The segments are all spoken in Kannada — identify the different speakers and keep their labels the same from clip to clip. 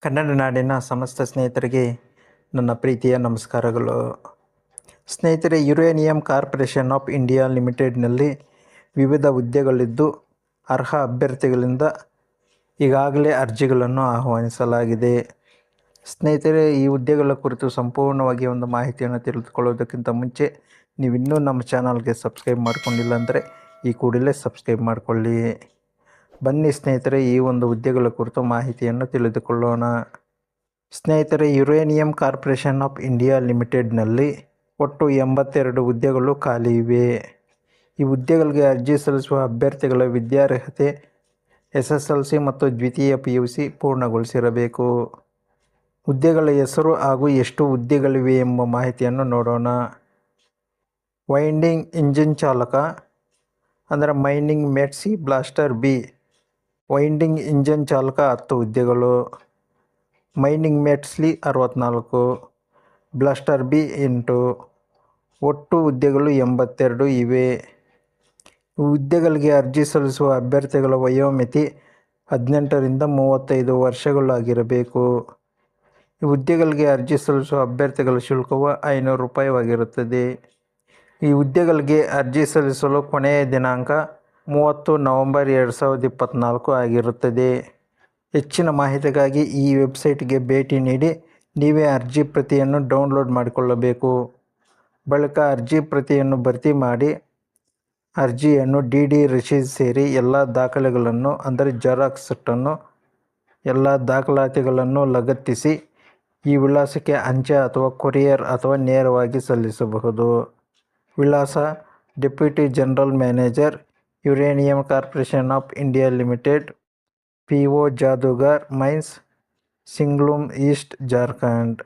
Speaker 1: ಕನ್ನಡ ನಾಡಿನ ಸಮಸ್ತ ಸ್ನೇಹಿತರಿಗೆ ನನ್ನ ಪ್ರೀತಿಯ ನಮಸ್ಕಾರಗಳು. ಸ್ನೇಹಿತರೆ, ಯುರೇನಿಯಂ ಕಾರ್ಪೊರೇಷನ್ ಆಫ್ ಇಂಡಿಯಾ ಲಿಮಿಟೆಡ್ನಲ್ಲಿ ವಿವಿಧ ಹುದ್ದೆಗಳಿದ್ದು ಅರ್ಹ ಅಭ್ಯರ್ಥಿಗಳಿಂದ ಈಗಾಗಲೇ ಅರ್ಜಿಗಳನ್ನು ಆಹ್ವಾನಿಸಲಾಗಿದೆ. ಸ್ನೇಹಿತರೆ, ಈ ಹುದ್ದೆಗಳ ಕುರಿತು ಸಂಪೂರ್ಣವಾಗಿ ಒಂದು ಮಾಹಿತಿಯನ್ನು ತಿಳಿದುಕೊಳ್ಳೋದಕ್ಕಿಂತ ಮುಂಚೆ ನೀವಿನ್ನೂ ನಮ್ಮ ಚಾನಲ್ಗೆ ಸಬ್ಸ್ಕ್ರೈಬ್ ಮಾಡಿಕೊಂಡಿಲ್ಲ ಅಂದರೆ ಈ ಕೂಡಲೇ ಸಬ್ಸ್ಕ್ರೈಬ್ ಮಾಡಿಕೊಳ್ಳಿ. ಬನ್ನಿ ಸ್ನೇಹಿತರೆ, ಈ ಒಂದು ಹುದ್ದೆಗಳ ಕುರಿತು ಮಾಹಿತಿಯನ್ನು ತಿಳಿದುಕೊಳ್ಳೋಣ. ಸ್ನೇಹಿತರೆ, ಯುರೇನಿಯಂ ಕಾರ್ಪೊರೇಷನ್ ಆಫ್ ಇಂಡಿಯಾ ಲಿಮಿಟೆಡ್ನಲ್ಲಿ ಒಟ್ಟು 82 ಹುದ್ದೆಗಳು ಖಾಲಿ ಇವೆ. ಈ ಹುದ್ದೆಗಳಿಗೆ ಅರ್ಜಿ ಸಲ್ಲಿಸುವ ಅಭ್ಯರ್ಥಿಗಳ ವಿದ್ಯಾರ್ಹತೆ SSLC ಮತ್ತು ದ್ವಿತೀಯ PUC ಪೂರ್ಣಗೊಳಿಸಿರಬೇಕು. ಹುದ್ದೆಗಳ ಹೆಸರು ಹಾಗೂ ಎಷ್ಟು ಹುದ್ದೆಗಳಿವೆ ಎಂಬ ಮಾಹಿತಿಯನ್ನು ನೋಡೋಣ. ವೈಂಡಿಂಗ್ ಇಂಜಿನ್ ಚಾಲಕ ಅಂದರೆ mining mate C blaster B. Winding engine ಚಾಲಕ 10 ಹುದ್ದೆಗಳು. Mining mate C 64, blaster B 8. ಒಟ್ಟು ಹುದ್ದೆಗಳು 82 ಇವೆ. ಹುದ್ದೆಗಳಿಗೆ ಅರ್ಜಿ ಸಲ್ಲಿಸುವ ಅಭ್ಯರ್ಥಿಗಳ ವಯೋಮಿತಿ 18 ರಿಂದ 35 ವರ್ಷಗಳಾಗಿರಬೇಕು. ಈ ಹುದ್ದೆಗಳಿಗೆ ಅರ್ಜಿ ಸಲ್ಲಿಸುವ ಅಭ್ಯರ್ಥಿಗಳ ಶುಲ್ಕವು 500 ರೂಪಾಯಿವಾಗಿರುತ್ತದೆ. ಈ ಹುದ್ದೆಗಳಿಗೆ ಅರ್ಜಿ ಸಲ್ಲಿಸಲು ಕೊನೆಯ ದಿನಾಂಕ 30 ನವೆಂಬರ್ 2024 ಆಗಿರುತ್ತದೆ. ಹೆಚ್ಚಿನ ಮಾಹಿತಿಗಾಗಿ ಈ ವೆಬ್ಸೈಟ್ಗೆ ಭೇಟಿ ನೀಡಿ ನೀವೇ ಅರ್ಜಿ ಪ್ರತಿಯನ್ನು ಡೌನ್ಲೋಡ್ ಮಾಡಿಕೊಳ್ಳಬೇಕು. ಬಳಿಕ ಅರ್ಜಿ ಪ್ರತಿಯನ್ನು ಭರ್ತಿ ಮಾಡಿ ಅರ್ಜಿಯನ್ನು DD ರಸೀದಿ ಸೇರಿ ಎಲ್ಲ ದಾಖಲೆಗಳನ್ನು ಅಂದರೆ ಜೆರಾಕ್ಸ್ ಸೆಟ್ಟನ್ನು ಎಲ್ಲ ದಾಖಲಾತಿಗಳನ್ನು ಲಗತ್ತಿಸಿ ಈ ವಿಳಾಸಕ್ಕೆ ಅಂಚೆ ಅಥವಾ ಕೊರಿಯರ್ ಅಥವಾ ನೇರವಾಗಿ ಸಲ್ಲಿಸಬಹುದು. ವಿಳಾಸ: deputy general manager, uranium corporation of India limited, PO Jadugora mines, ಸಿಂಗ್ಲುಮ್ ಈಸ್ಟ್, ಜಾರ್ಖಂಡ್.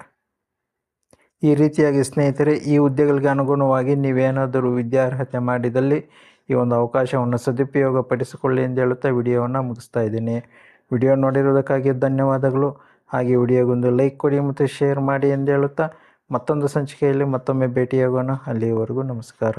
Speaker 1: ಈ ರೀತಿಯಾಗಿ ಸ್ನೇಹಿತರೆ, ಈ ಹುದ್ದೆಗಳಿಗೆ ಅನುಗುಣವಾಗಿ ನೀವೇನಾದರೂ ವಿದ್ಯಾರ್ಹತೆ ಮಾಡಿದಲ್ಲಿ ಈ ಒಂದು ಅವಕಾಶವನ್ನು ಸದುಪಯೋಗ ಪಡಿಸಿಕೊಳ್ಳಿ ಎಂದು ಹೇಳುತ್ತಾ ವಿಡಿಯೋವನ್ನು ಮುಗಿಸ್ತಾ ಇದ್ದೀನಿ. ವಿಡಿಯೋ ನೋಡಿರುವುದಕ್ಕಾಗಿ ಧನ್ಯವಾದಗಳು. ಹಾಗೆ ವಿಡಿಯೋಗೊಂದು ಲೈಕ್ ಕೊಡಿ ಮತ್ತು ಶೇರ್ ಮಾಡಿ ಎಂದು ಹೇಳುತ್ತಾ ಮತ್ತೊಂದು ಸಂಚಿಕೆಯಲ್ಲಿ ಮತ್ತೊಮ್ಮೆ ಭೇಟಿಯಾಗೋಣ. ಅಲ್ಲಿಯವರೆಗೂ ನಮಸ್ಕಾರ.